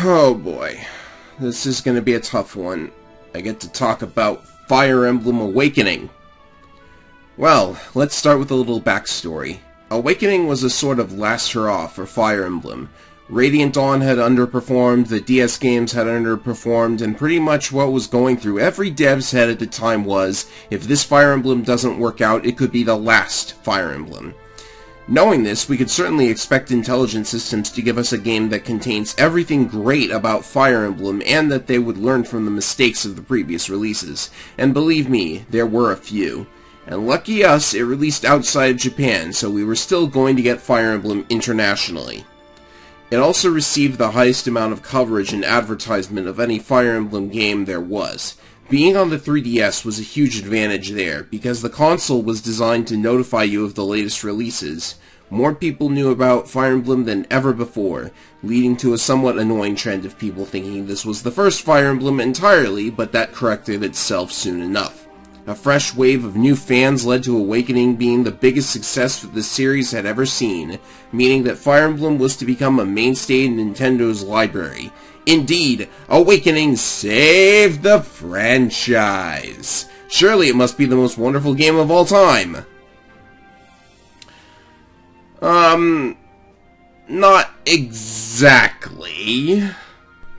Oh boy, this is going to be a tough one. I get to talk about Fire Emblem Awakening. Well, let's start with a little backstory. Awakening was a sort of last hurrah for Fire Emblem. Radiant Dawn had underperformed, the DS games had underperformed, and pretty much what was going through every dev's head at the time was, if this Fire Emblem doesn't work out, it could be the last Fire Emblem. Knowing this, we could certainly expect Intelligent Systems to give us a game that contains everything great about Fire Emblem and that they would learn from the mistakes of the previous releases. And believe me, there were a few. And lucky us, it released outside Japan, so we were still going to get Fire Emblem internationally. It also received the highest amount of coverage and advertisement of any Fire Emblem game there was. Being on the 3DS was a huge advantage there, because the console was designed to notify you of the latest releases. More people knew about Fire Emblem than ever before, leading to a somewhat annoying trend of people thinking this was the first Fire Emblem entirely, but that corrected itself soon enough. A fresh wave of new fans led to Awakening being the biggest success the series had ever seen, meaning that Fire Emblem was to become a mainstay in Nintendo's library. Indeed, Awakening saved the franchise! Surely it must be the most wonderful game of all time! Not exactly.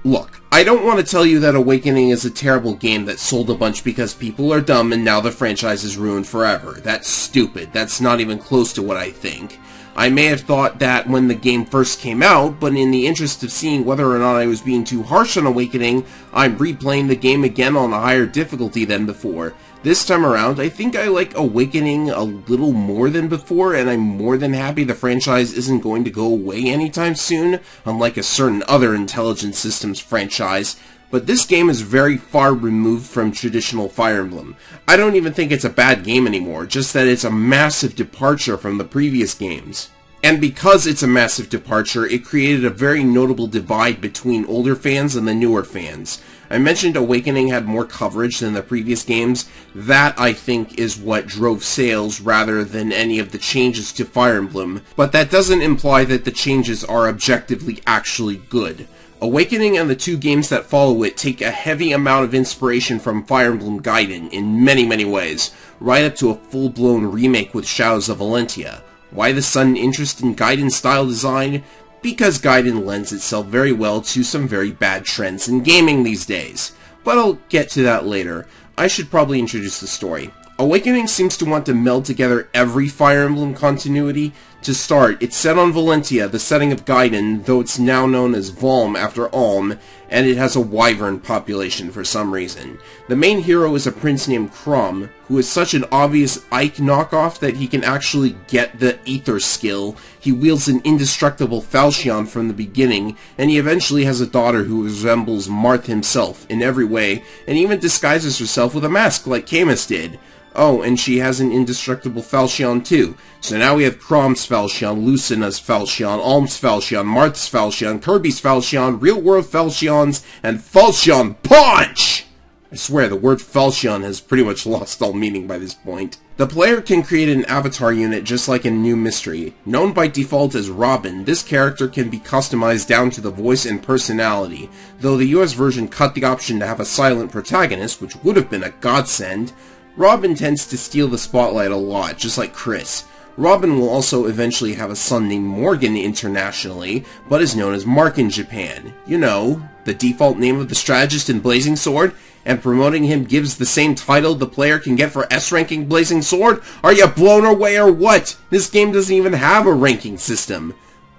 Look, I don't want to tell you that Awakening is a terrible game that sold a bunch because people are dumb and now the franchise is ruined forever. That's stupid. That's not even close to what I think. I may have thought that when the game first came out, but in the interest of seeing whether or not I was being too harsh on Awakening, I'm replaying the game again on a higher difficulty than before. This time around, I think I like Awakening a little more than before, and I'm more than happy the franchise isn't going to go away anytime soon, unlike a certain other Intelligent Systems franchise. But this game is very far removed from traditional Fire Emblem. I don't even think it's a bad game anymore, just that it's a massive departure from the previous games. And because it's a massive departure, it created a very notable divide between older fans and the newer fans. I mentioned Awakening had more coverage than the previous games. That, I think, is what drove sales rather than any of the changes to Fire Emblem, but that doesn't imply that the changes are objectively actually good. Awakening and the two games that follow it take a heavy amount of inspiration from Fire Emblem Gaiden in many, many ways, right up to a full-blown remake with Shadows of Valentia. Why the sudden interest in Gaiden-style design? Because Gaiden lends itself very well to some very bad trends in gaming these days. But I'll get to that later. I should probably introduce the story. Awakening seems to want to meld together every Fire Emblem continuity. To start, it's set on Valentia, the setting of Gaiden, though it's now known as Valm after Alm, and it has a wyvern population for some reason. The main hero is a prince named Chrom, who is such an obvious Ike knockoff that he can actually get the Ether skill. He wields an indestructible falchion from the beginning, and he eventually has a daughter who resembles Marth himself in every way, and even disguises herself with a mask like Camus did. Oh, and she has an indestructible falchion too. So now we have Chrom's falchion, Lucina's falchion, Alm's falchion, Marth's falchion, Kirby's falchion, real-world falchions, and Falchion Punch! I swear, the word falchion has pretty much lost all meaning by this point. The player can create an avatar unit just like in New Mystery. Known by default as Robin, this character can be customized down to the voice and personality, though the US version cut the option to have a silent protagonist, which would have been a godsend. Robin tends to steal the spotlight a lot, just like Chris. Robin will also eventually have a son named Morgan internationally, but is known as Mark in Japan. You know, the default name of the strategist in Blazing Sword, and promoting him gives the same title the player can get for S-ranking Blazing Sword? Are you blown away or what? This game doesn't even have a ranking system.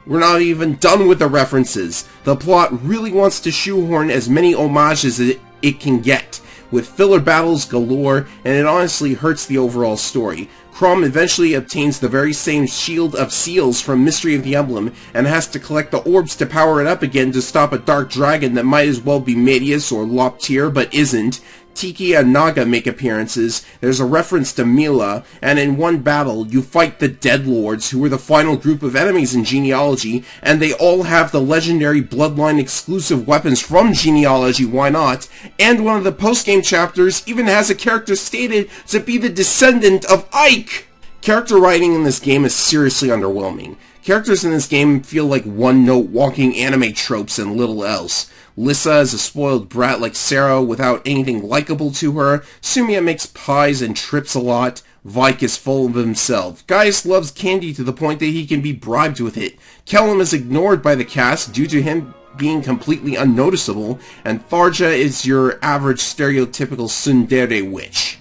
We're not even done with the references. The plot really wants to shoehorn as many homages as it can get, with filler battles galore, and it honestly hurts the overall story. Chrom eventually obtains the very same Shield of Seals from Mystery of the Emblem, and has to collect the orbs to power it up again to stop a dark dragon that might as well be Medius or Loptir, but isn't. Tiki and Naga make appearances, there's a reference to Mila, and in one battle, you fight the Dead Lords, who were the final group of enemies in Genealogy, and they all have the legendary Bloodline exclusive weapons from Genealogy, why not? And one of the post-game chapters even has a character stated to be the descendant of Ike! Character writing in this game is seriously underwhelming. Characters in this game feel like one-note walking anime tropes and little else. Lissa is a spoiled brat like Sarah without anything likable to her. Sumiya makes pies and trips a lot. Vike is full of himself. Gaius loves candy to the point that he can be bribed with it. Kellum is ignored by the cast due to him being completely unnoticeable. And Tharja is your average stereotypical tsundere witch.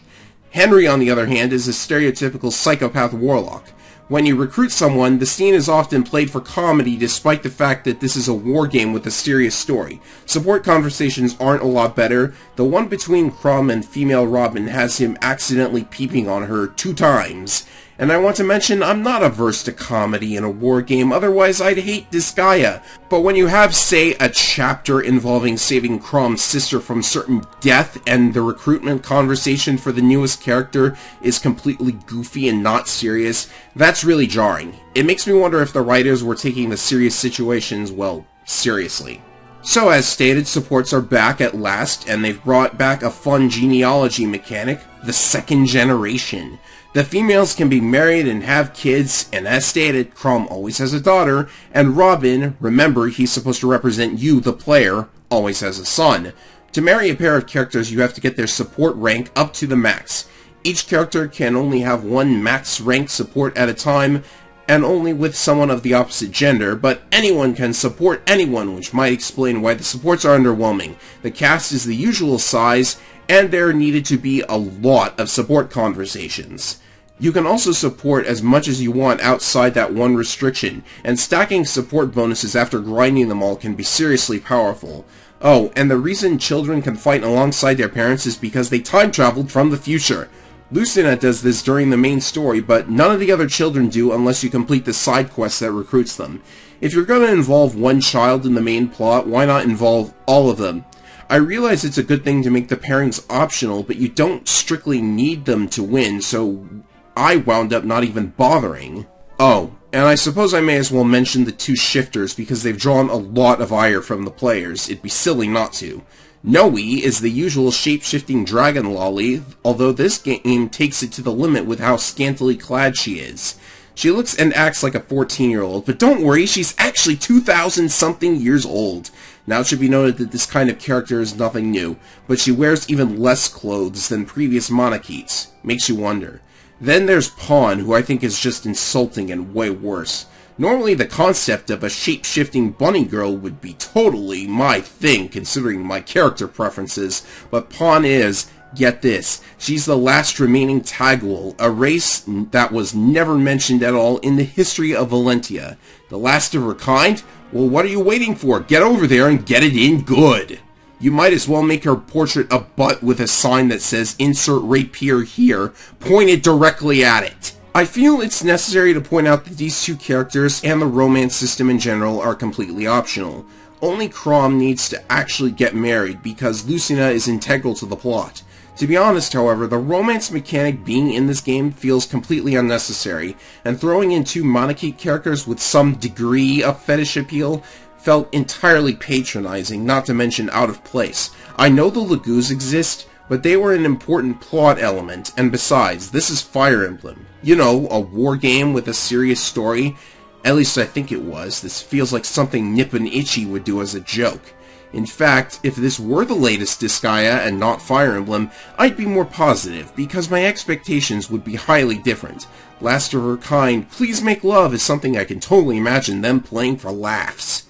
Henry, on the other hand, is a stereotypical psychopath warlock. When you recruit someone, the scene is often played for comedy despite the fact that this is a war game with a serious story. Support conversations aren't a lot better. The one between Crom and female Robin has him accidentally peeping on her 2 times. And I want to mention, I'm not averse to comedy in a war game, otherwise I'd hate Disgaea. But when you have, say, a chapter involving saving Crom's sister from certain death, and the recruitment conversation for the newest character is completely goofy and not serious, that's really jarring. It makes me wonder if the writers were taking the serious situations, well, seriously. So, as stated, supports are back at last, and they've brought back a fun genealogy mechanic, the second generation. The females can be married and have kids, and as stated, Crom always has a daughter, and Robin, remember he's supposed to represent you, the player, always has a son. To marry a pair of characters, you have to get their support rank up to the max. Each character can only have one max rank support at a time, and only with someone of the opposite gender, but anyone can support anyone, which might explain why the supports are underwhelming. The cast is the usual size, and there needed to be a lot of support conversations. You can also support as much as you want outside that one restriction, and stacking support bonuses after grinding them all can be seriously powerful. Oh, and the reason children can fight alongside their parents is because they time traveled from the future. Lucina does this during the main story, but none of the other children do unless you complete the side quest that recruits them. If you're going to involve one child in the main plot, why not involve all of them? I realize it's a good thing to make the pairings optional, but you don't strictly need them to win, so I wound up not even bothering. Oh, and I suppose I may as well mention the 2 shifters because they've drawn a lot of ire from the players. It'd be silly not to. Noe is the usual shape-shifting dragon lolly, although this game takes it to the limit with how scantily clad she is. She looks and acts like a 14-year-old, but don't worry, she's actually 2,000-something years old. Now it should be noted that this kind of character is nothing new, but she wears even less clothes than previous Monarchies. Makes you wonder. Then there's Pawn, who I think is just insulting and way worse. Normally the concept of a shape-shifting bunny girl would be totally my thing, considering my character preferences, but Pawn is, get this, she's the last remaining Tagwell, a race that was never mentioned at all in the history of Valentia. The last of her kind? Well, what are you waiting for? Get over there and get it in good! You might as well make her portrait a butt with a sign that says "Insert Rapier here," pointed directly at it. I feel it's necessary to point out that these 2 characters and the romance system in general are completely optional. Only Crom needs to actually get married because Lucina is integral to the plot. To be honest, however, the romance mechanic being in this game feels completely unnecessary, and throwing in 2 Monarchy characters with some degree of fetish appeal felt entirely patronizing, not to mention out of place. I know the Lagoos exist, but they were an important plot element, and besides, this is Fire Emblem. You know, a war game with a serious story. At least I think it was. This feels like something Nippon Ichi would do as a joke. In fact, if this were the latest Disgaea and not Fire Emblem, I'd be more positive, because my expectations would be highly different. Last of her kind, Please Make Love is something I can totally imagine them playing for laughs.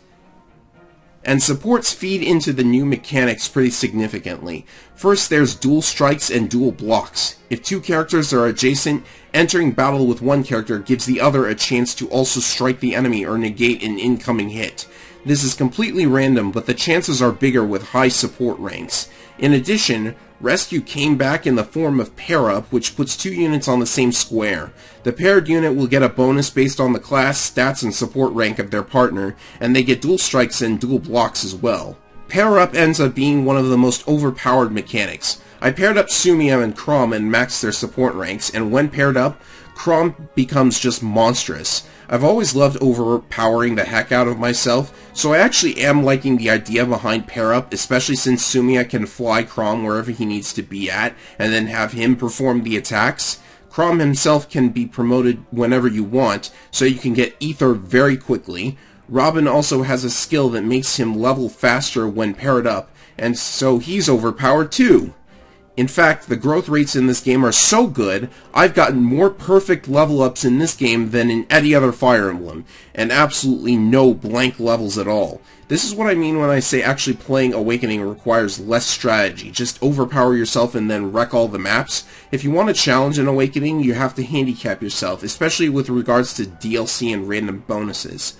And supports feed into the new mechanics pretty significantly. First, there's dual strikes and dual blocks. If 2 characters are adjacent, entering battle with one character gives the other a chance to also strike the enemy or negate an incoming hit. This is completely random, but the chances are bigger with high support ranks. In addition, Rescue came back in the form of Pair Up, which puts 2 units on the same square. The paired unit will get a bonus based on the class, stats, and support rank of their partner, and they get dual strikes and dual blocks as well. Pair Up ends up being one of the most overpowered mechanics. I paired up Sumiya and Crom and maxed their support ranks, and when paired up, Crom becomes just monstrous. I've always loved overpowering the heck out of myself, so I actually am liking the idea behind Pair Up, especially since Sumiya can fly Crom wherever he needs to be at, and then have him perform the attacks. Chrom himself can be promoted whenever you want, so you can get Ether very quickly. Robin also has a skill that makes him level faster when paired up, and so he's overpowered too. In fact, the growth rates in this game are so good, I've gotten more perfect level ups in this game than in any other Fire Emblem, and absolutely no blank levels at all. This is what I mean when I say actually playing Awakening requires less strategy. Just overpower yourself and then wreck all the maps. If you want to challenge an Awakening, you have to handicap yourself, especially with regards to DLC and random bonuses.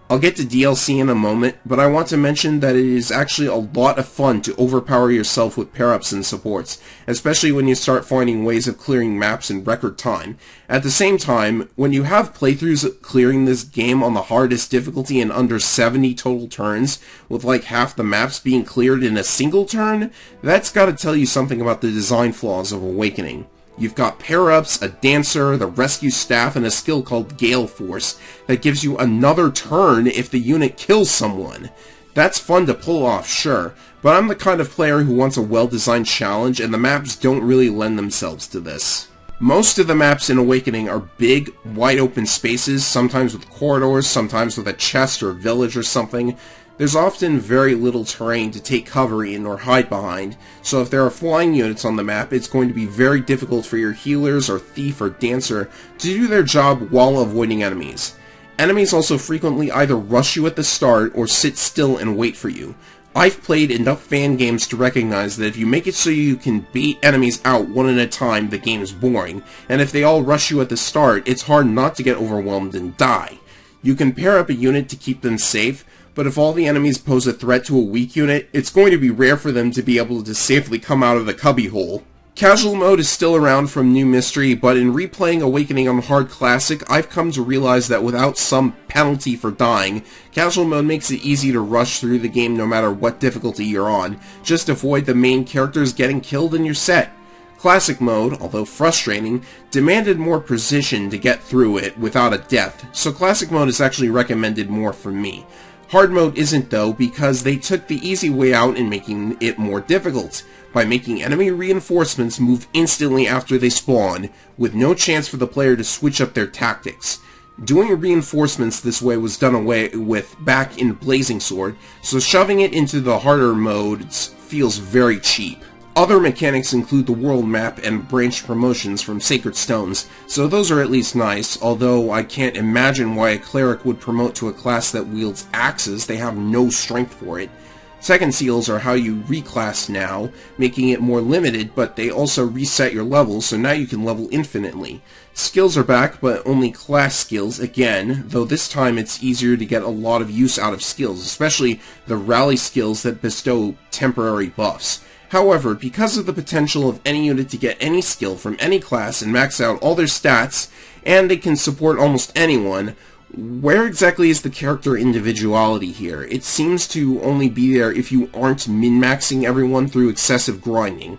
I'll get to DLC in a moment, but I want to mention that it is actually a lot of fun to overpower yourself with pair-ups and supports, especially when you start finding ways of clearing maps in record time. At the same time, when you have playthroughs clearing this game on the hardest difficulty in under 70 total turns, with like half the maps being cleared in a single turn, that's gotta tell you something about the design flaws of Awakening. You've got pair-ups, a dancer, the rescue staff, and a skill called Gale Force that gives you another turn if the unit kills someone. That's fun to pull off, sure, but I'm the kind of player who wants a well-designed challenge, and the maps don't really lend themselves to this. Most of the maps in Awakening are big, wide-open spaces, sometimes with corridors, sometimes with a chest or a village or something. There's often very little terrain to take cover in or hide behind, so if there are flying units on the map, it's going to be very difficult for your healers or thief or dancer to do their job while avoiding enemies. Enemies also frequently either rush you at the start or sit still and wait for you. I've played enough fan games to recognize that if you make it so you can bait enemies out one at a time, the game is boring, and if they all rush you at the start, it's hard not to get overwhelmed and die. You can pair up a unit to keep them safe, but if all the enemies pose a threat to a weak unit, it's going to be rare for them to be able to safely come out of the cubbyhole. Casual mode is still around from New Mystery, but in replaying Awakening on Hard Classic, I've come to realize that without some penalty for dying, casual mode makes it easy to rush through the game no matter what difficulty you're on. Just avoid the main characters getting killed and you're set. Classic mode, although frustrating, demanded more precision to get through it without a death, so Classic mode is actually recommended more for me. Hard mode isn't though, because they took the easy way out in making it more difficult, by making enemy reinforcements move instantly after they spawn, with no chance for the player to switch up their tactics. Doing reinforcements this way was done away with back in Blazing Sword, so shoving it into the harder modes feels very cheap. Other mechanics include the world map and branch promotions from Sacred Stones, so those are at least nice, although I can't imagine why a cleric would promote to a class that wields axes. They have no strength for it. Second seals are how you reclass now, making it more limited, but they also reset your levels, so now you can level infinitely. Skills are back, but only class skills again, though this time it's easier to get a lot of use out of skills, especially the rally skills that bestow temporary buffs. However, because of the potential of any unit to get any skill from any class and max out all their stats, and they can support almost anyone, where exactly is the character individuality here? It seems to only be there if you aren't min-maxing everyone through excessive grinding.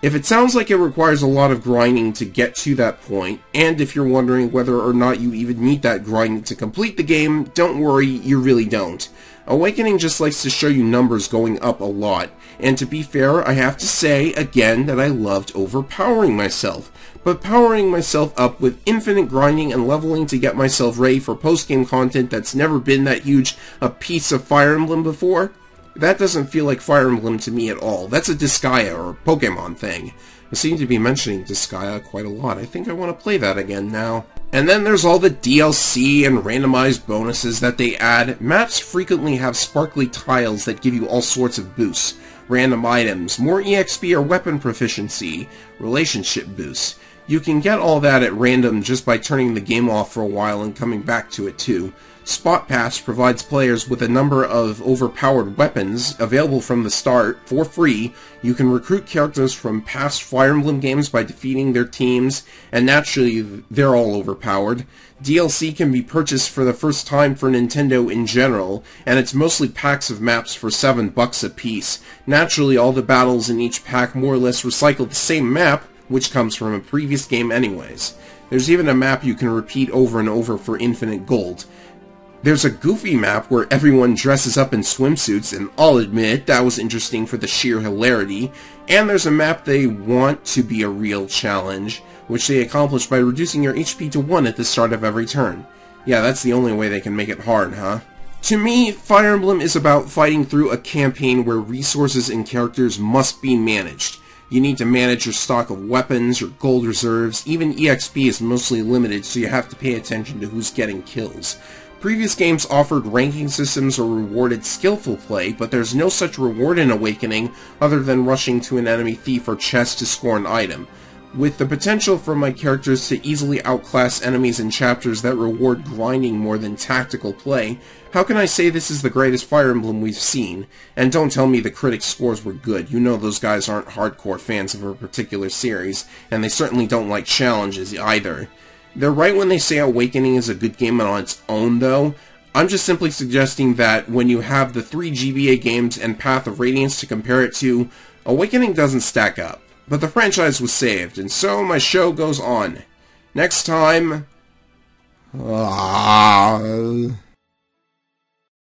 If it sounds like it requires a lot of grinding to get to that point, and if you're wondering whether or not you even need that grinding to complete the game, don't worry, you really don't. Awakening just likes to show you numbers going up a lot, and to be fair, I have to say, again, that I loved overpowering myself. But powering myself up with infinite grinding and leveling to get myself ready for post-game content that's never been that huge a piece of Fire Emblem before? That doesn't feel like Fire Emblem to me at all. That's a Disgaea or Pokemon thing. I seem to be mentioning Disgaea quite a lot. I think I want to play that again now. And then there's all the DLC and randomized bonuses that they add. Maps frequently have sparkly tiles that give you all sorts of boosts. Random items, more EXP or weapon proficiency, relationship boosts. You can get all that at random just by turning the game off for a while and coming back to it too. Spot Pass provides players with a number of overpowered weapons available from the start for free. You can recruit characters from past Fire Emblem games by defeating their teams, and naturally they're all overpowered. DLC can be purchased for the first time for Nintendo in general, and it's mostly packs of maps for $7 a piece. Naturally, all the battles in each pack more or less recycle the same map, which comes from a previous game anyways. There's even a map you can repeat over and over for infinite gold. There's a goofy map where everyone dresses up in swimsuits, and I'll admit that was interesting for the sheer hilarity, and there's a map they want to be a real challenge, which they accomplish by reducing your HP to 1 at the start of every turn. Yeah, that's the only way they can make it hard, huh? To me, Fire Emblem is about fighting through a campaign where resources and characters must be managed. You need to manage your stock of weapons, your gold reserves, even EXP is mostly limited, so you have to pay attention to who's getting kills. Previous games offered ranking systems or rewarded skillful play, but there's no such reward in Awakening other than rushing to an enemy thief or chest to score an item. With the potential for my characters to easily outclass enemies in chapters that reward grinding more than tactical play, how can I say this is the greatest Fire Emblem we've seen? And don't tell me the critics' scores were good. You know those guys aren't hardcore fans of a particular series, and they certainly don't like challenges either. They're right when they say Awakening is a good game on its own, though. I'm just simply suggesting that when you have the 3 GBA games and Path of Radiance to compare it to, Awakening doesn't stack up. But the franchise was saved, and so my show goes on. Next time...